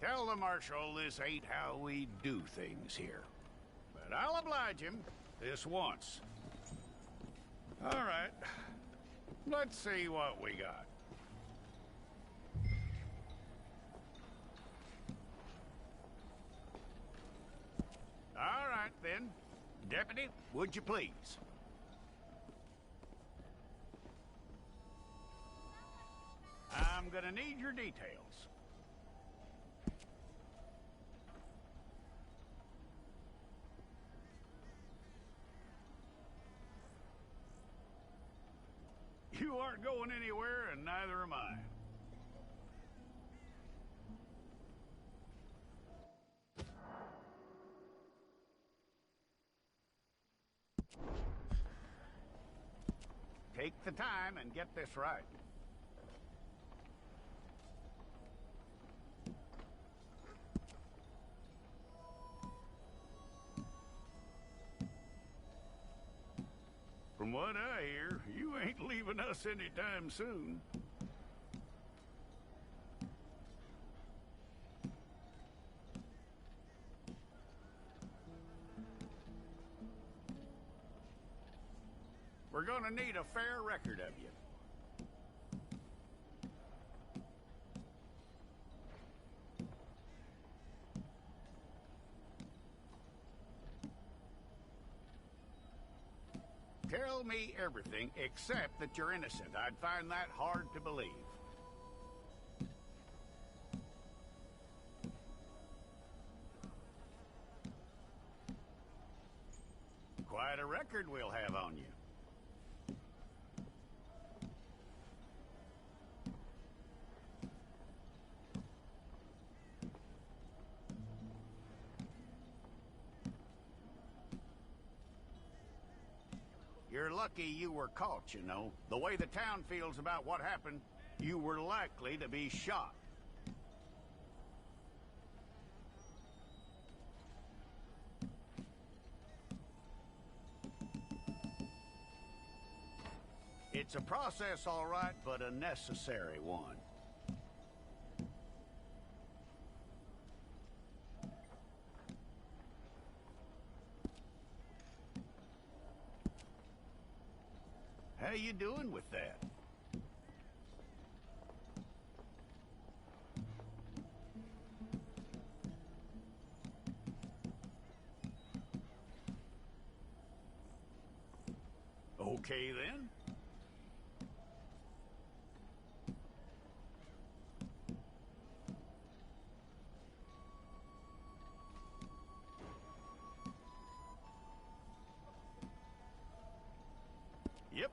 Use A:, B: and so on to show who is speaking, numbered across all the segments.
A: Tell the Marshal this ain't how we do things here. But I'll oblige him this once. All right. Let's see what we got. All right, then. Deputy, would you please? I'm gonna need your details. You aren't going anywhere, and neither am I. Take the time and get this right. From what I hear, you ain't leaving us anytime soon. We're gonna need a fair record of you. Tell me everything except that you're innocent. I'd find that hard to believe. Quite a record we'll have on you. You're lucky you were caught, you know. The way the town feels about what happened, you were likely to be shot. It's a process, all right, but a necessary one. How you doing with that? Okay, then. Yep.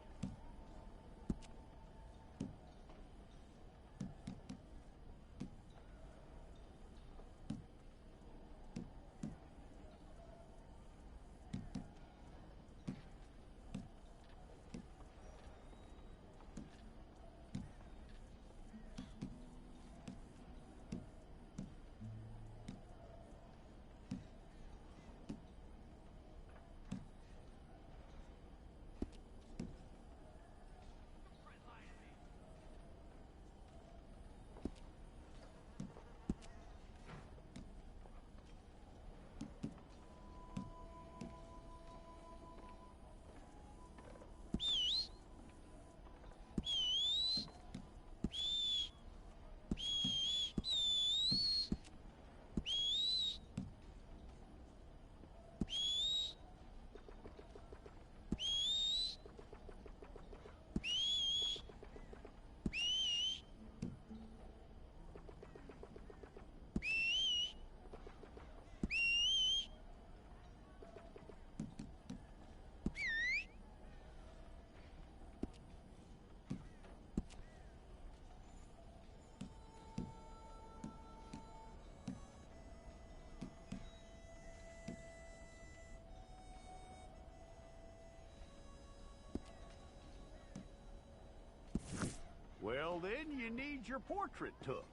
A: Well, then, you need your portrait took.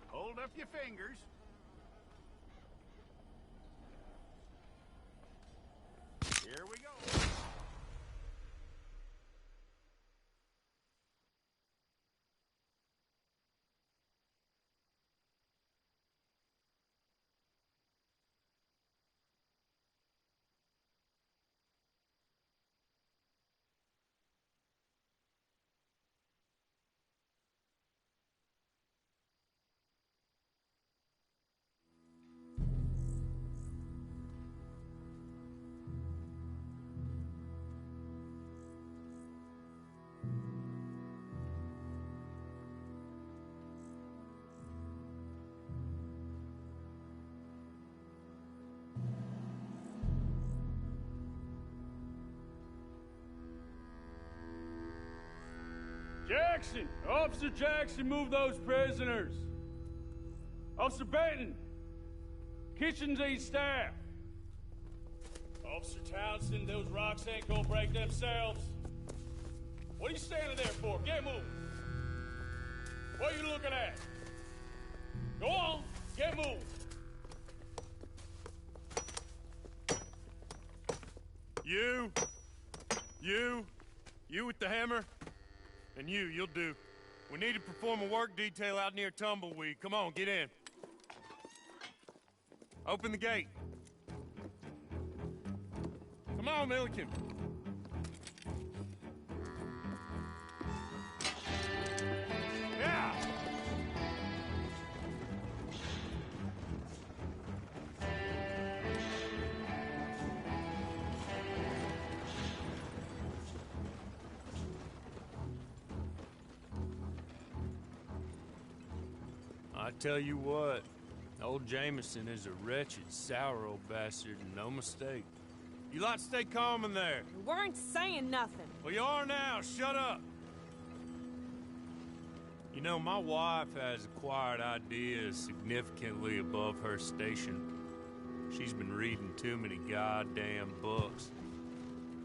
A: Hold up your fingers. Here we go.
B: Jackson! Officer Jackson, move those prisoners! Officer Benton! Kitchens ain't staff! Officer Townsend, those rocks ain't gonna break themselves. What are you standing there for? Get moving! What are you looking at? Go on, get moving!
C: You with the hammer? And you'll do. We need to perform a work detail out near Tumbleweed. Come on, get in. Open the gate. Come on, Milliken. Yeah!
D: I tell you what, old Jameson is a wretched, sour old bastard, and no mistake.
C: You lot stay calm in there.
E: We weren't saying nothing.
C: Well, you are now. Shut up.
D: You know, my wife has acquired ideas significantly above her station. She's been reading too many goddamn books.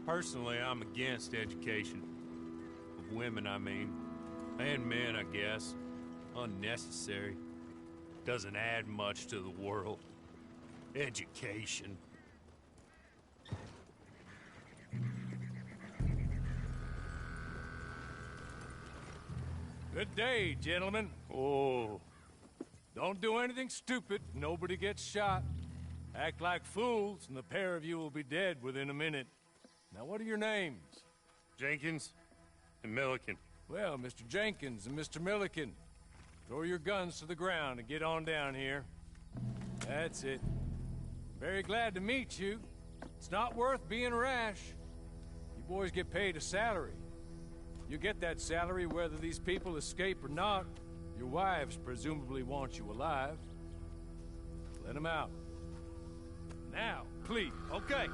D: Personally, I'm against education. Of women, I mean. And men, I guess. Unnecessary. Doesn't add much to the world. Education.
B: Good day, gentlemen.
D: Oh,
B: Don't do anything stupid. Nobody gets shot. Act like fools, and the pair of you will be dead within a minute. Now, what are your names?
C: Jenkins and Milliken.
B: Well, Mr. Jenkins and Mr. Milliken, throw your guns to the ground and get on down here. That's it. Very glad to meet you. It's not worth being rash. You boys get paid a salary. You get that salary whether these people escape or not. Your wives presumably want you alive. Let them out. Now, please.
C: Okay.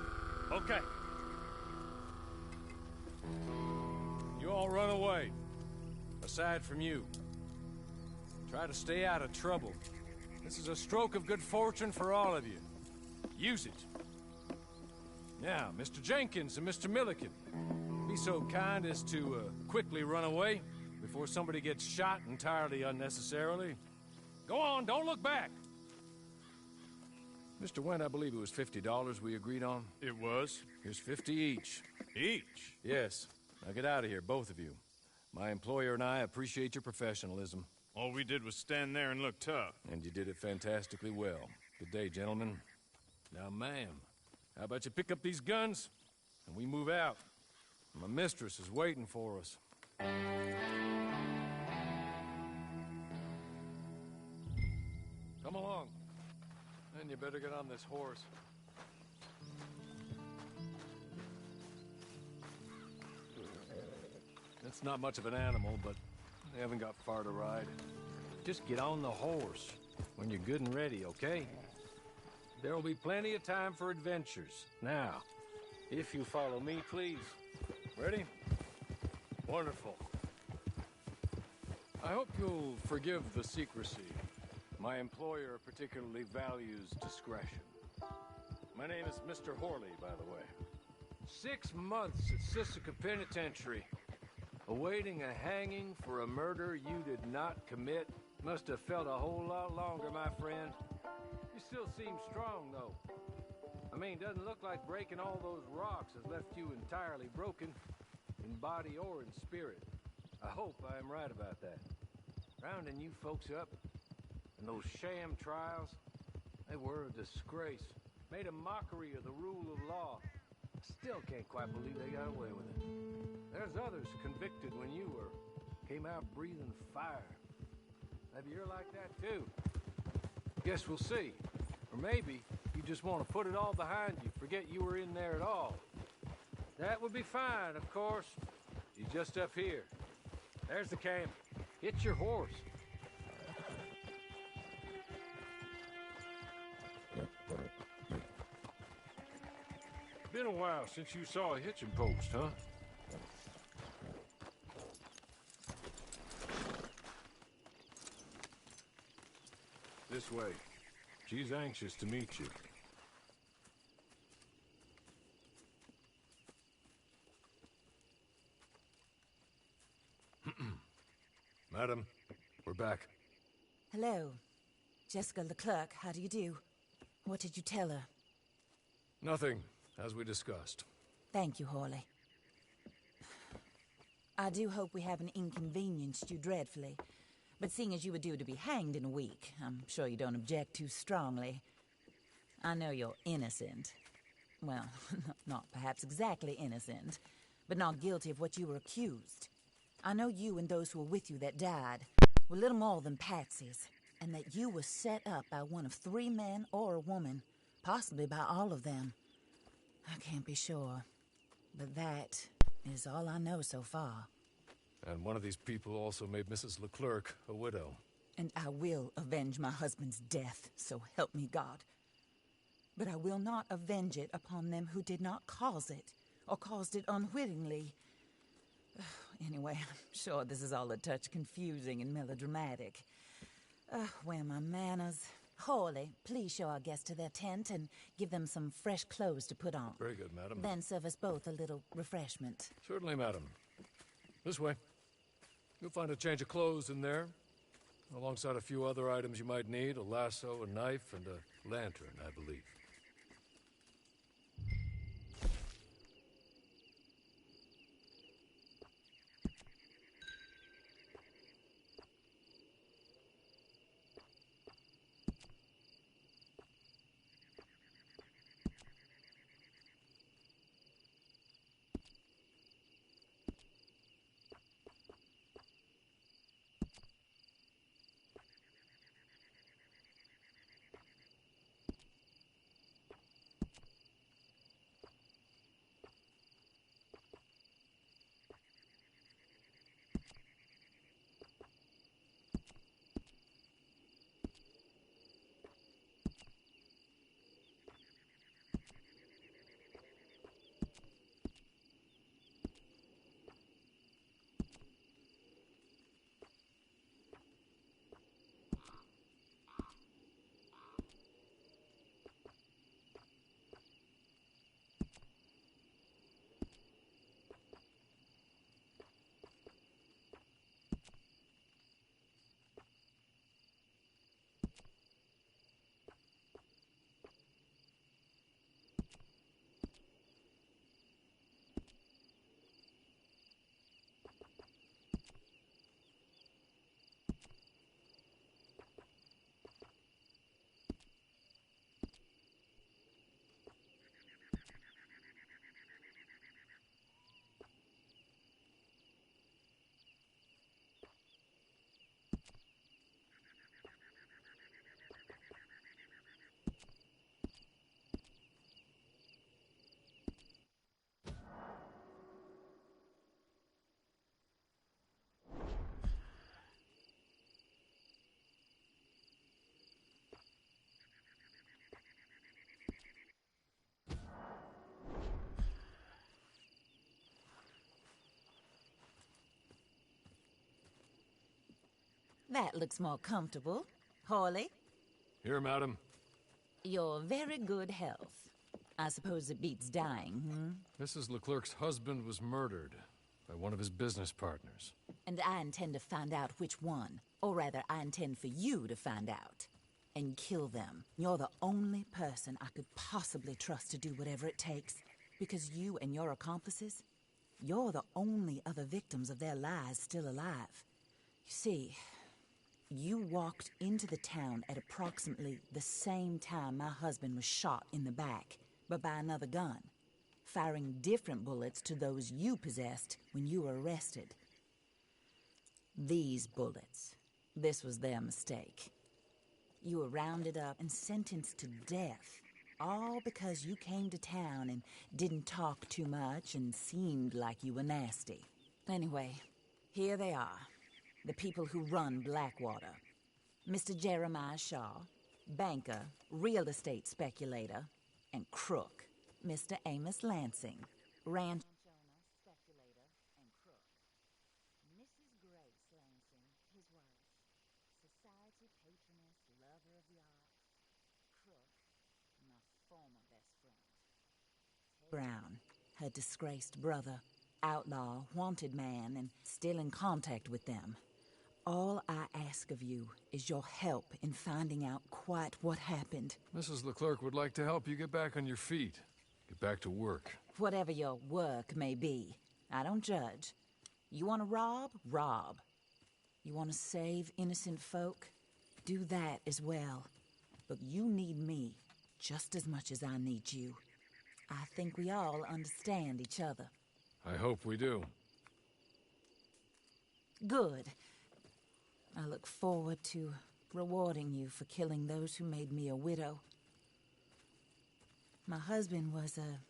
B: You all run away. Aside from you. Try to stay out of trouble. This is a stroke of good fortune for all of you. Use it. Now, Mr. Jenkins and Mr. Milliken, be so kind as to quickly run away before somebody gets shot entirely unnecessarily. Go on, don't look back. Mr. Wendt, I believe it was $50 we agreed on.
C: It was.
B: Here's 50 each.
C: Each?
B: Yes. Now get out of here, both of you. My employer and I appreciate your professionalism.
C: All we did was stand there and look tough.
B: And you did it fantastically well. Good day, gentlemen. Now, ma'am, how about you pick up these guns, and we move out? My mistress is waiting for us. Come along. Then you better get on this horse. It's not much of an animal, but they haven't got far to ride. Just get on the horse when you're good and ready, okay? There will be plenty of time for adventures. Now, if you follow me, please. Ready? Wonderful. I hope you'll forgive the secrecy. My employer particularly values discretion. My name is Mr. Horley, by the way. 6 months at Sisika Penitentiary, awaiting a hanging for a murder you did not commit. Must have felt a whole lot longer, my friend. You still seem strong, though. I mean, doesn't look like breaking all those rocks has left you entirely broken, in body or in spirit. I hope I am right about that. Rounding you folks up, and those sham trials, they were a disgrace. Made a mockery of the rule of law. I still can't quite believe they got away with it. There's others convicted when you were. Came out breathing fire. Maybe you're like that too. Guess we'll see. Or maybe you just want to put it all behind you, forget you were in there at all. That would be fine, of course. You're just up here. There's the camp. Hit your horse. Been a while since you saw a hitching post, huh? This way. She's anxious to meet you. Madam, we're back.
E: Hello. Jessica Leclerc, how do you do? What did you tell her?
B: Nothing, as we discussed.
E: Thank you, Hawley. I do hope we haven't inconvenienced you dreadfully. But seeing as you were due to be hanged in a week, I'm sure you don't object too strongly. I know you're innocent. Well, not perhaps exactly innocent, but not guilty of what you were accused. I know you and those who were with you that died were little more than patsies, and that you were set up by one of 3 men or a woman, possibly by all of them. I can't be sure, but that is all I know so far.
B: And one of these people also made Mrs. Leclerc a widow.
E: And I will avenge my husband's death, so help me God. But I will not avenge it upon them who did not cause it, or caused it unwittingly. Anyway, I'm sure this is all a touch confusing and melodramatic. Where are my manners? Hawley, please show our guests to their tent and give them some fresh clothes to put on.
B: Very good, madam.
E: Then serve us both a little refreshment.
B: Certainly, madam. This way. You'll find a change of clothes in there, alongside a few other items you might need, a lasso, a knife, and a lantern, I believe.
E: That looks more comfortable. Hawley,
B: Here, madam.
E: you're very good health. I suppose it beats dying,
B: Mrs. Leclerc's husband was murdered by one of his business partners.
E: And I intend to find out which one. Or rather, I intend for you to find out. And kill them. You're the only person I could possibly trust to do whatever it takes. Because you and your accomplices, you're the only other victims of their lies still alive. You see, you walked into the town at approximately the same time my husband was shot in the back, but by another gun, firing different bullets to those you possessed when you were arrested. These bullets, this was their mistake. You were rounded up and sentenced to death, all because you came to town and didn't talk too much and seemed like you were nasty. Anyway, here they are. The people who run Blackwater. Mr. Jeremiah Shaw, banker, real estate speculator, and crook. Mr. Amos Lansing, ranch owner, speculator, and crook. Mrs. Grace Lansing, his wife, society patroness, lover of Brown, her disgraced brother, outlaw, wanted man, and still in contact with them. All I ask of you is your help in finding out quite what happened.
F: Mrs. Leclerc would like to help you get back on your feet. Get back to work.
E: Whatever your work may be, I don't judge. You want to rob? Rob. You want to save innocent folk? Do that as well. But you need me just as much as I need you. I think we all understand each other.
F: I hope we do.
E: Good. I look forward to rewarding you for killing those who made me a widow. My husband was a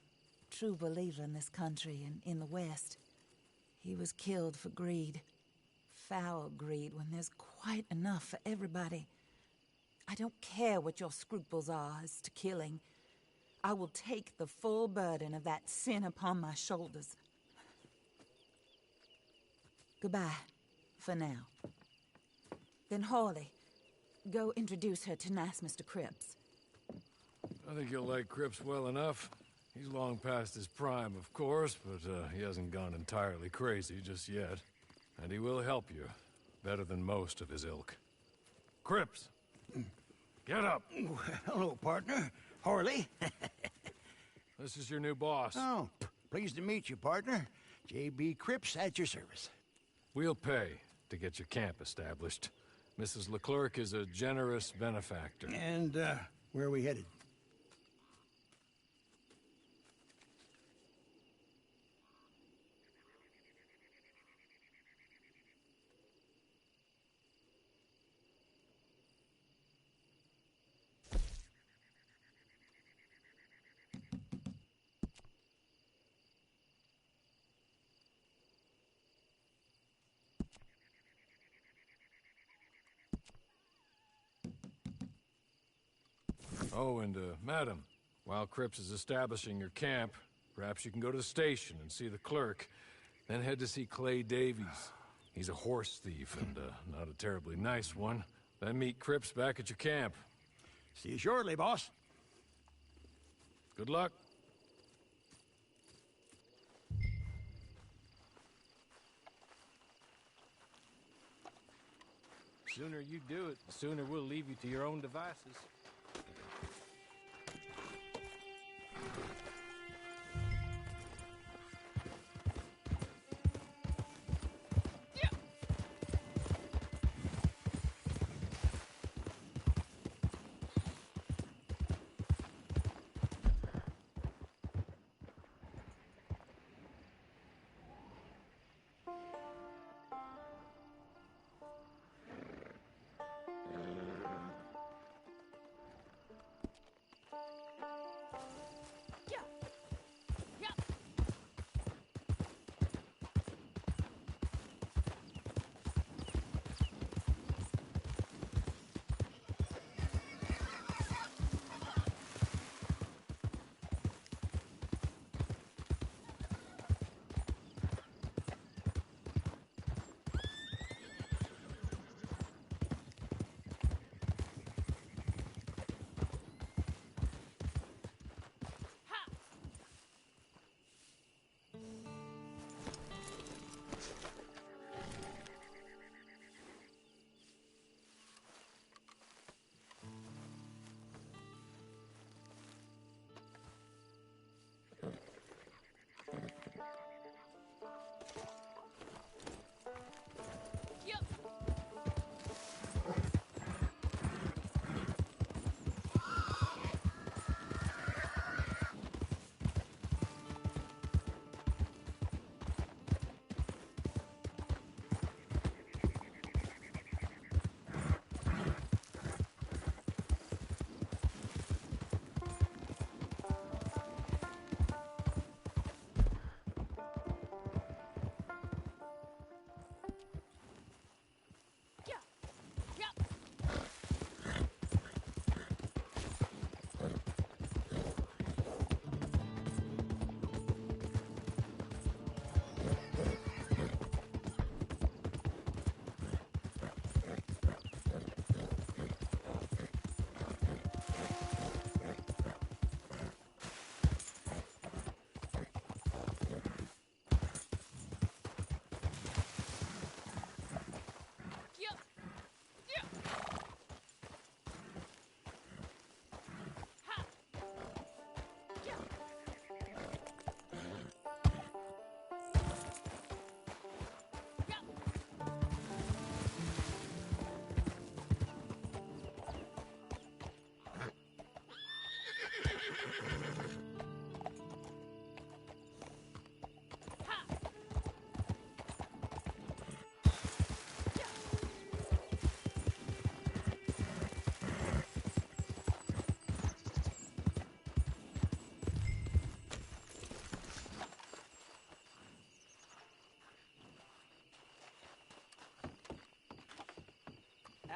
E: true believer in this country and in the West. He was killed for greed. Foul greed when there's quite enough for everybody. I don't care what your scruples are as to killing. I will take the full burden of that sin upon my shoulders. Goodbye, for now. Then Hawley, go introduce her to nice Mr. Cripps.
F: I think you'll like Cripps well enough. He's long past his prime, of course, but he hasn't gone entirely crazy just yet. And he will help you, better than most of his ilk. Cripps! Get up!
G: Hello, partner. Harley.
F: This is your new boss.
G: Oh, pleased to meet you, partner. J.B. Cripps at your service.
F: We'll pay to get your camp established. Mrs. Leclerc is a generous benefactor.
G: And, where are we headed?
F: Oh, and, madam, while Cripps is establishing your camp, perhaps you can go to the station and see the clerk, then head to see Clay Davies. He's a horse thief and, not a terribly nice one. Then meet Cripps back at your camp.
G: See you shortly, boss.
F: Good luck.
B: The sooner you do it, the sooner we'll leave you to your own devices.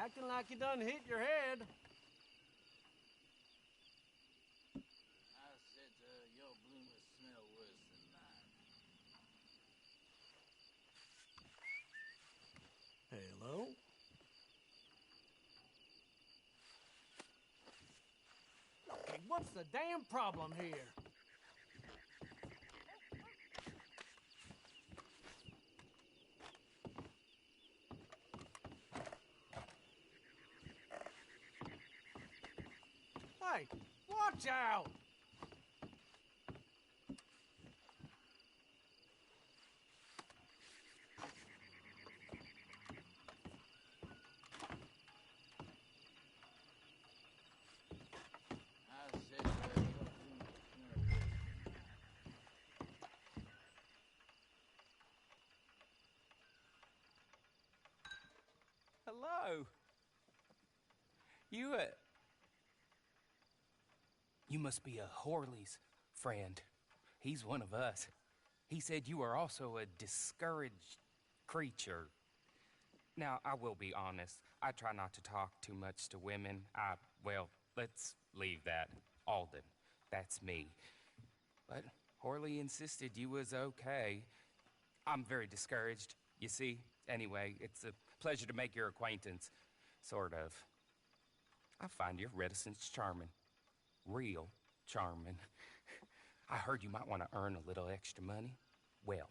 H: Acting like you done hit your head.
I: I said your bloomers smell worse than mine.
H: Hello? Hey, what's the damn problem here? Hey, watch out!
I: I said your bloomers smell worse than mine.
J: Hello. You must be a Horley's friend. He's one of us. He said you are also a discouraged creature. Now, I will be honest. I try not to talk too much to women. Well, let's leave that. Alden, that's me. But Horley insisted you was okay. I'm very discouraged, you see. Anyway, it's a pleasure to make your acquaintance. Sort of. I find your reticence charming. Real charming. I heard you might want to earn a little extra money. Well,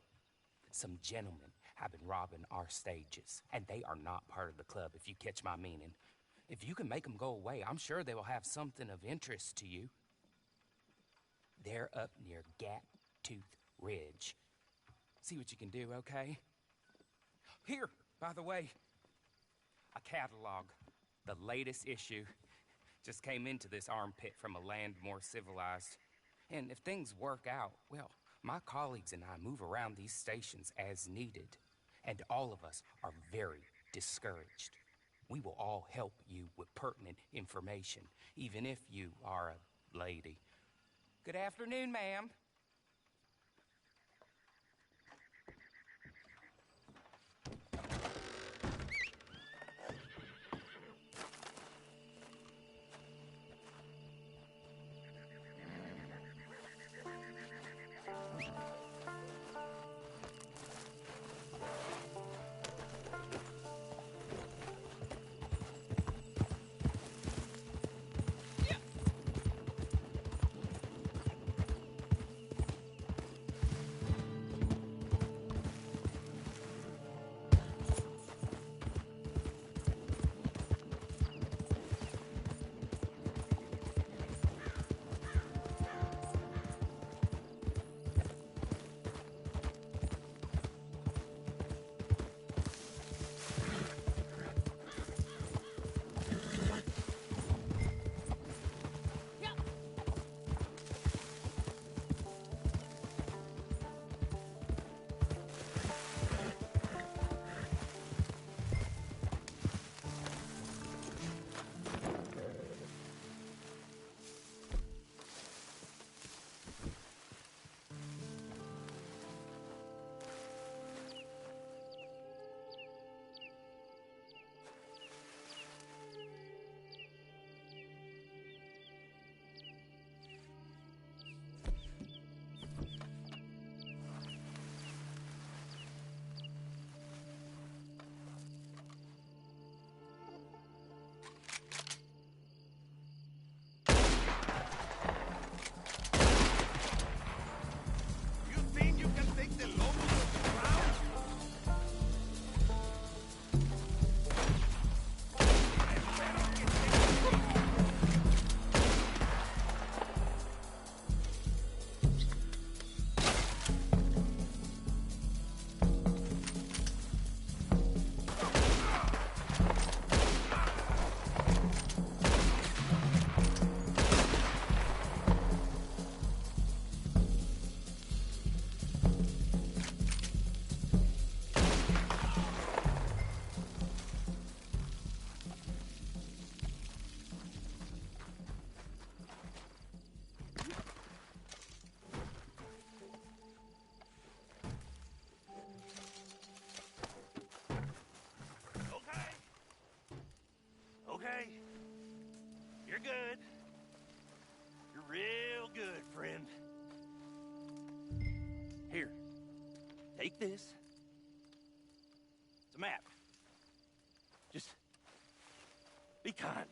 J: some gentlemen have been robbing our stages, and they are not part of the club, if you catch my meaning. If you can make them go away, I'm sure they will have something of interest to you. They're up near Gat Tooth Ridge. See what you can do, okay? Here, by the way, a catalog. The latest issue. Just came into this armpit from a land more civilized. And if things work out, well, my colleagues and I move around these stations as needed. And all of us are very discouraged. We will all help you with pertinent information, even if you are a lady. Good afternoon, ma'am.
K: Take this. It's a map. Just be kind.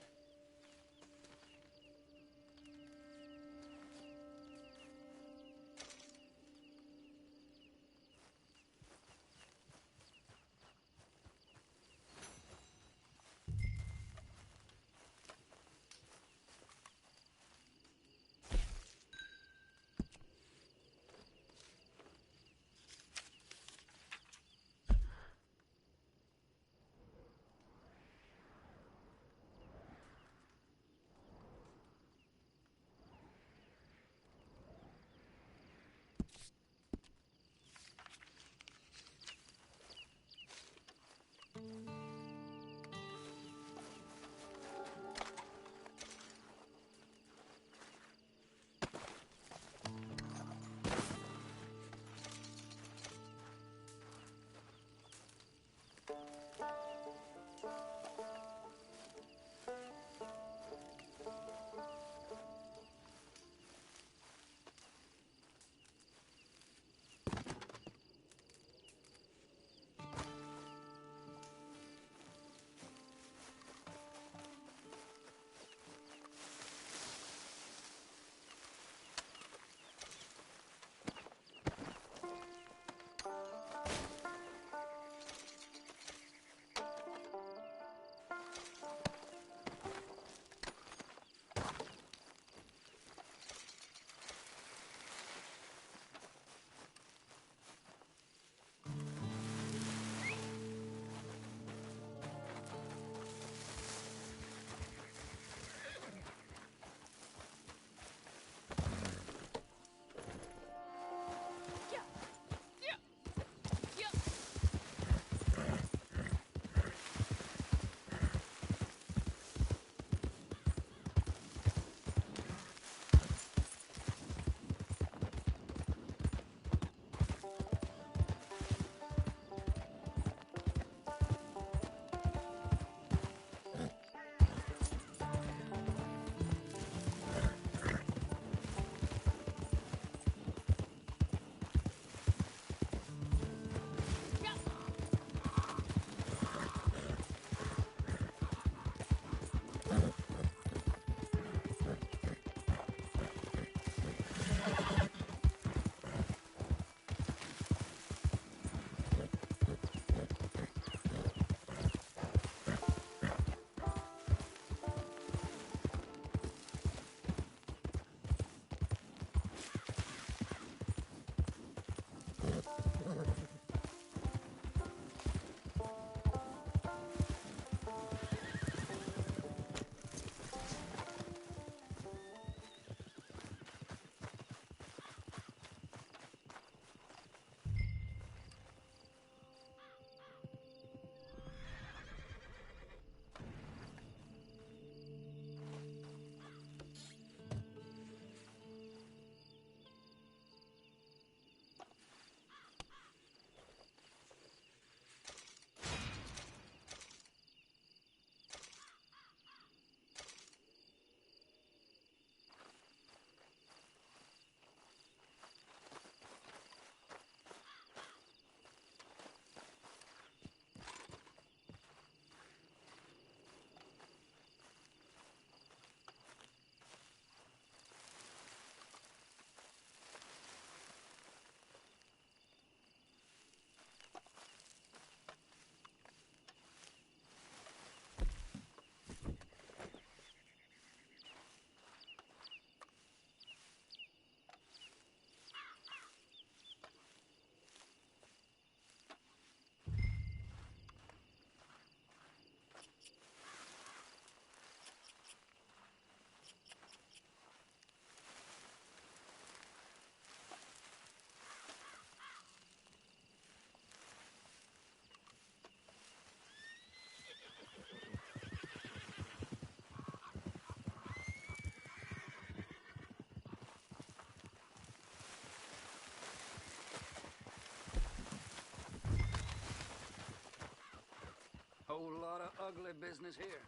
L: Whole lot of ugly business here.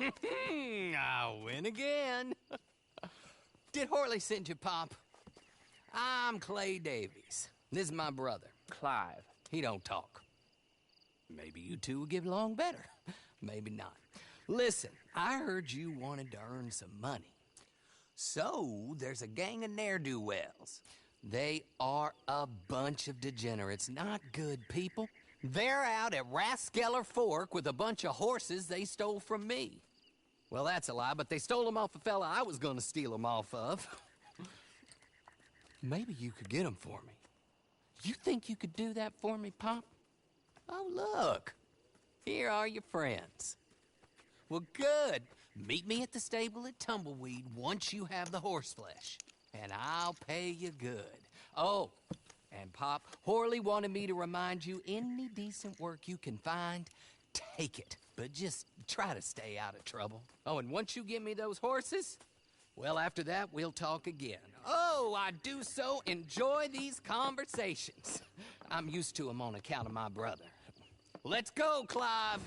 M: I win again. Did Horley send you, Pop? I'm Clay Davies. This is my brother, Clive. He don't talk. Maybe you two will get along better. Maybe not. Listen, I heard you wanted to earn some money. So, there's a gang of ne'er-do-wells. They are a bunch of degenerates, not good people. They're out at Raskeller Fork with a bunch of horses they stole from me. Well, that's a lie, but they stole them off a fella I was gonna steal them off of. Maybe you could get them for me. You think you could do that for me, Pop? Oh, look. Here are your friends. Well, good. Meet me at the stable at Tumbleweed once you have the horse flesh, and I'll pay you good. Oh, and Pop, Horley wanted me to remind you, any decent work you can find, take it. But just try to stay out of trouble. Oh, and once you give me those horses, well, after that, we'll talk again. Oh, I do so enjoy these conversations. I'm used to them on account of my brother. Let's go, Clive.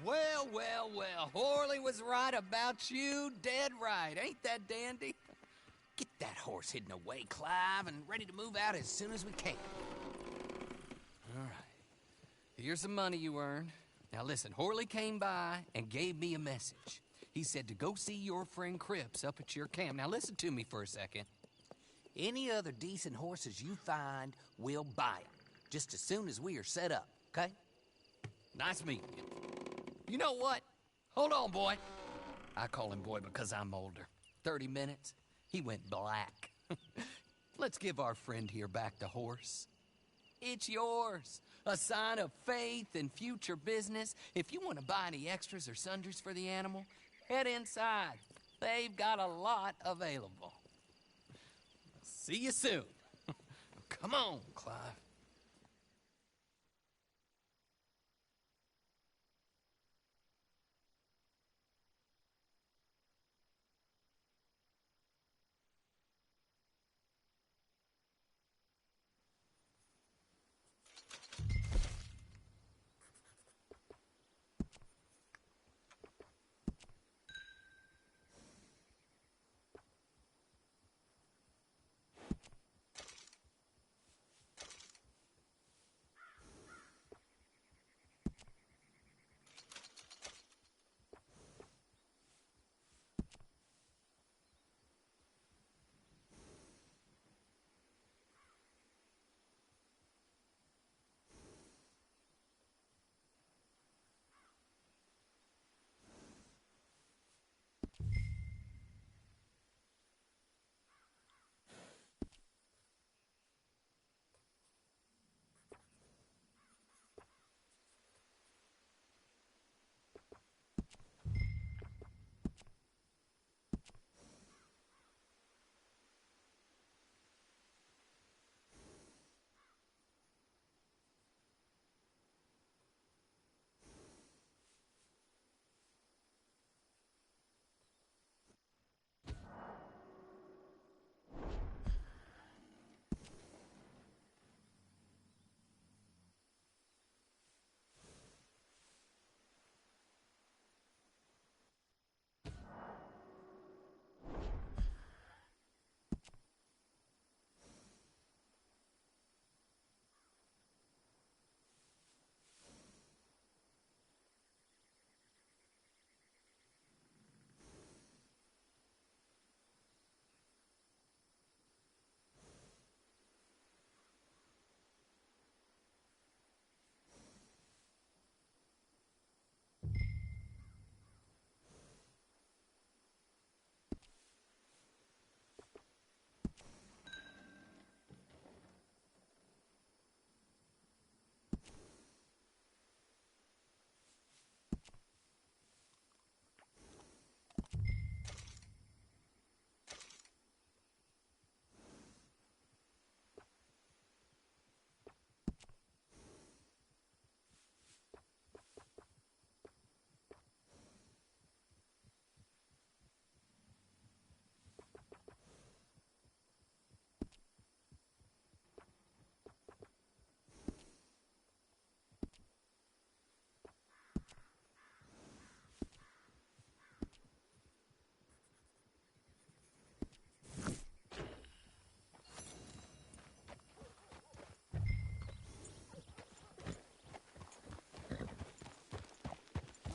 M: Well, well, well. Horley was right about you, dead right. Ain't that dandy? Get that horse hidden away, Clive, and ready to move out as soon as we can. All right. Here's the money you earned. Now listen, Horley came by and gave me a message. He said to go see your friend Cripps up at your camp. Now listen to me for a second. Any other decent horses you find, we'll buy them. Just as soon as we are set up, okay? Nice meeting you. You know what? Hold on, boy. I call him boy because I'm older. 30 minutes, he went black. Let's give our friend here back the horse. It's yours. A sign of faith and future business. If you want to buy any extras or sundries for the animal, head inside. They've got a lot available. See you soon. Come on, Clive.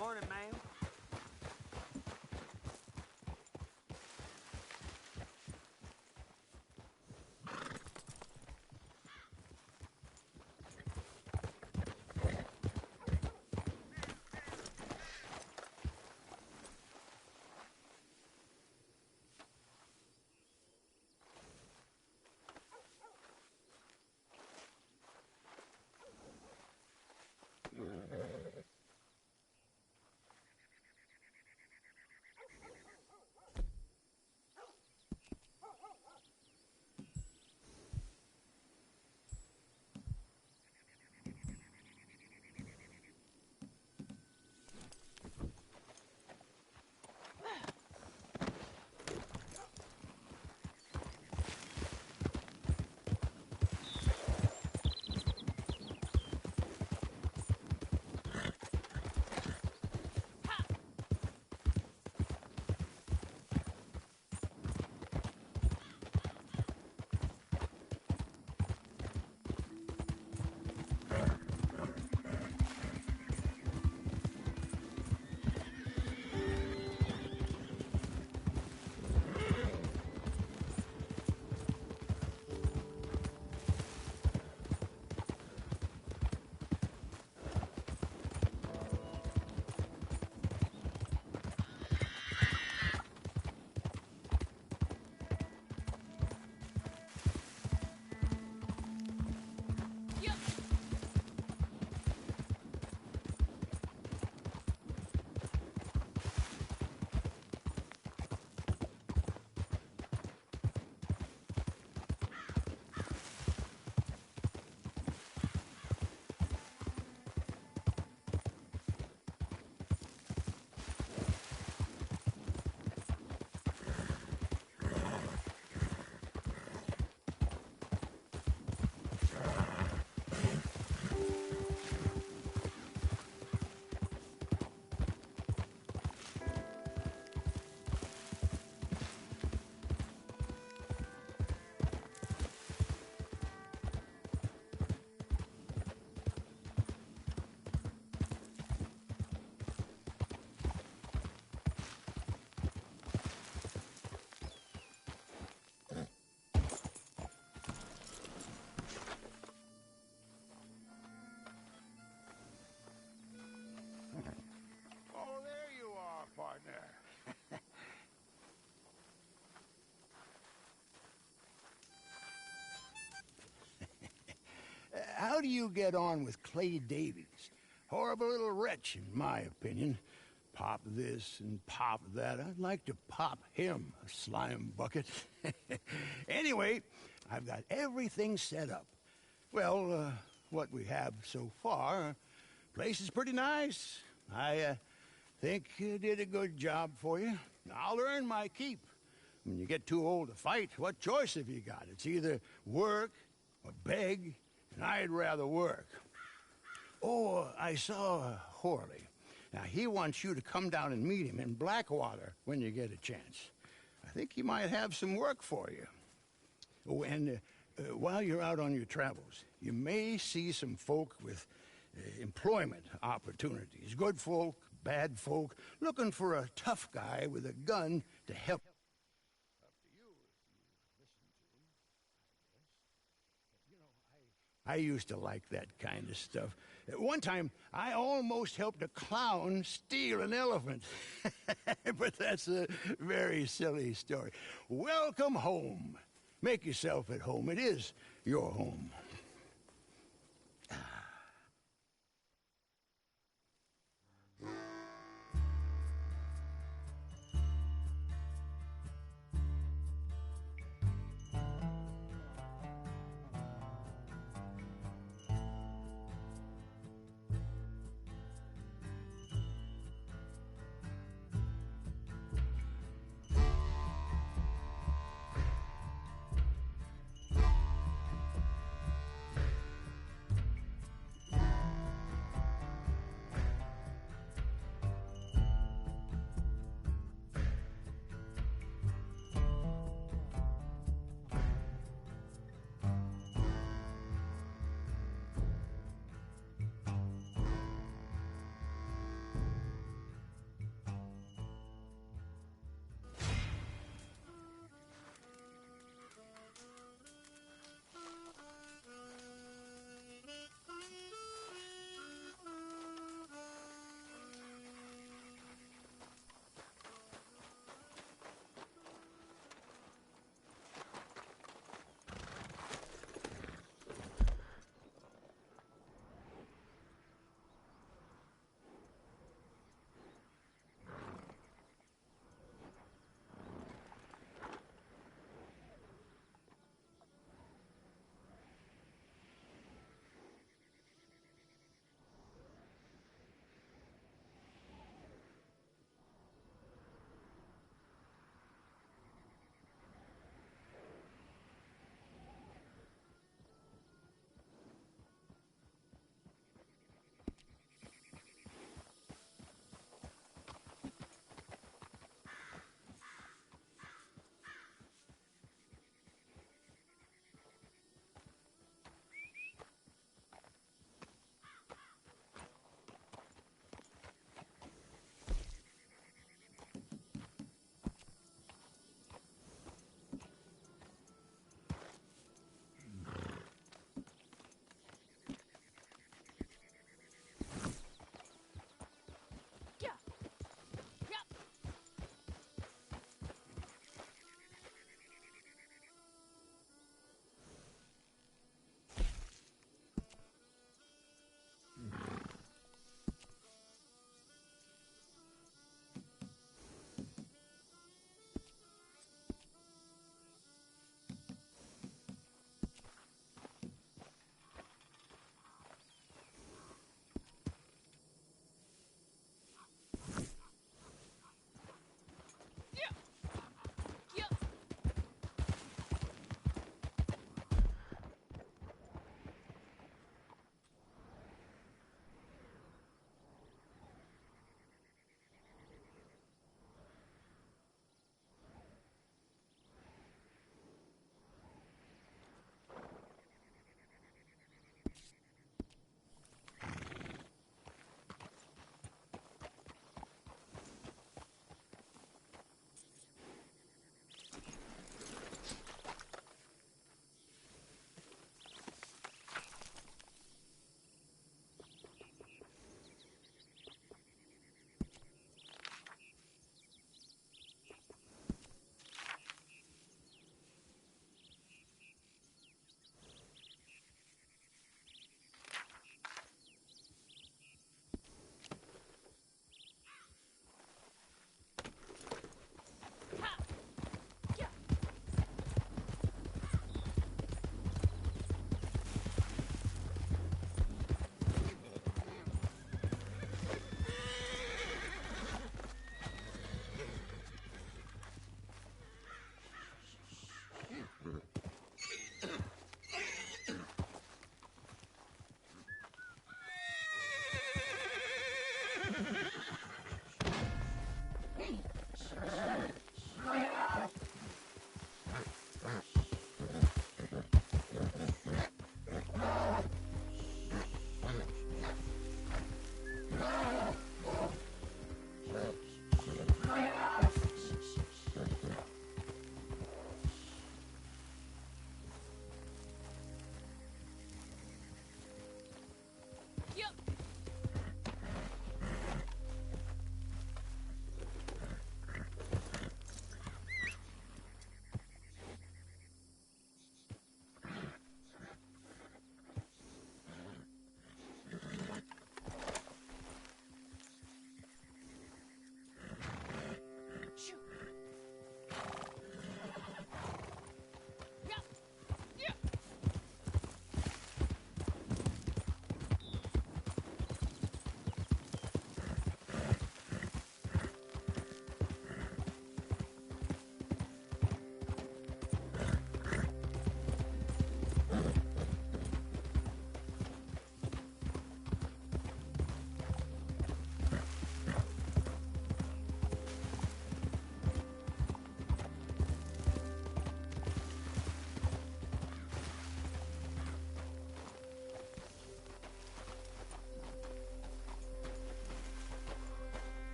N: Morning, ma'am.
G: how do you get on with Clay Davies? Horrible little wretch, in my opinion. Pop this and pop that. I'd like to pop him, a slime bucket. Anyway, I've got everything set up. Well, what we have so far, place is pretty nice. I think you did a good job for you. I'll earn my keep. When you get too old to fight, what choice have you got? It's either work or beg, and I'd rather work. Oh, I saw Horley. Now, he wants you to come down and meet him in Blackwater when you get a chance. I think he might have some work for you. Oh, and while you're out on your travels, you may see some folk with employment opportunities. Good folk, bad folk, looking for a tough guy with a gun to help. I used to like that kind of stuff. At one time, I almost helped a clown steal an elephant. But that's a very silly story. Welcome home. Make yourself at home. It is your home.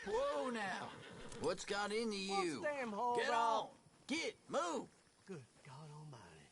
O: Whoa now! What's got into you?
H: What's the damn hold
O: Get on! Get! Move!
H: Good God almighty.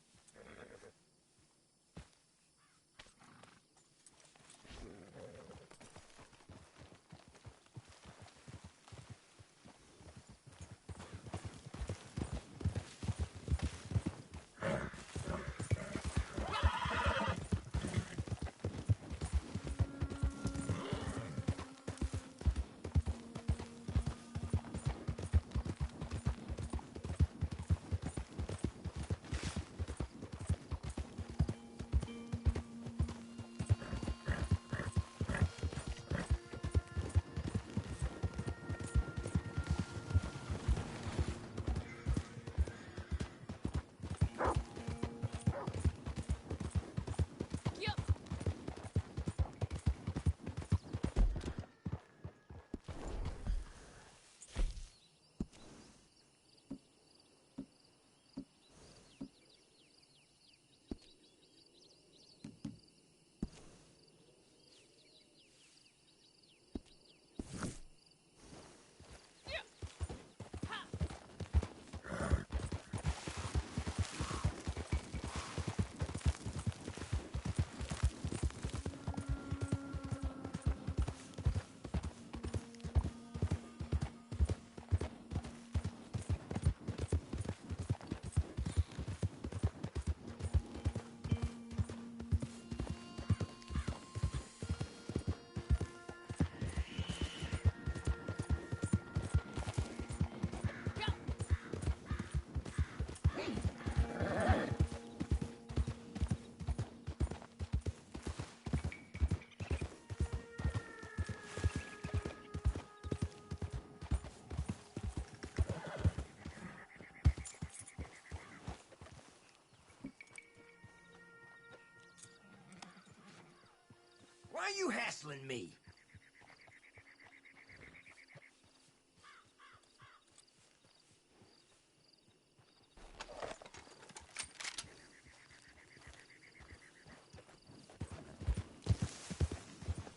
O: you hassling me?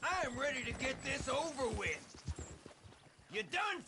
O: I'm ready to get this over with. You done